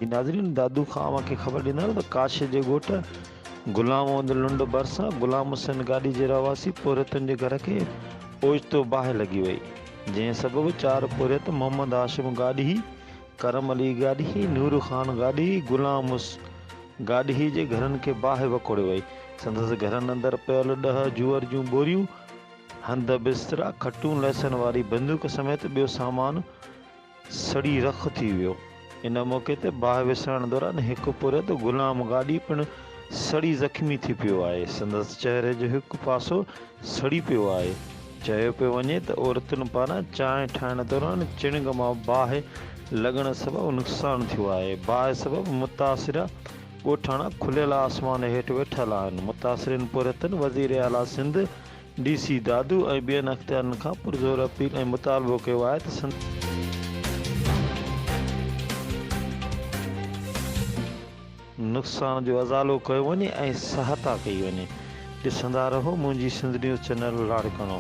नाज़रीन, दादू खां मूंखे ख़बर ॾींदा त काश जे ॻोठ गुलाम लुंड भरिसां गुलाम हुसैन गाॾी जे रवासी पोरियतुनि जे घर खे ओचितो बाहि लॻी वई, जंहिं सबबु 4 पोरियत मोहम्मद हाशिम गाॾी, करम अली गाॾी, नूर ख़ान गाॾी, गुलाम गाॾी जे घरनि खे बाहि वकोड़े वई। संदसि घरनि अंदरि पियल 10 जूअर जूं बोरियूं, हंध बिस्तरा, खटूं, लहसन वारी बंदूक समेत ॿियो सामान सड़ी रख थी वियो। इन मौक़े ते बाहि विसरण दौरान हिकु पुरियत गुलाम गाॾी पिणु सड़ी ज़ख़्मी थी पियो आहे। संदसि चहिरे जो हिकु पासो सड़ी पियो आहे। चयो पियो वञे त औरतुनि पारां चांहि ठाहिण दौरान चिणग मां बाहि लॻण सबबु नुक़सानु थियो आहे। बाहि सबबु मुतासिरा ॻोठाणा खुलियल आसमान हेठि वेठल आहिनि। मुतासिरनि पुरियतनि वज़ीर आला सिंध DC दादू ऐं ॿियनि अख़्तियारनि खां पुरज़ोर अपील ऐं मुतालबो कयो आहे त नुक़सान जो अज़ालो कयो वञे ऐं सहायता कई वञे। ॾिसंदा रहो मुंहिंजी सिंध न्यूज़ चैनल लाड़कानो।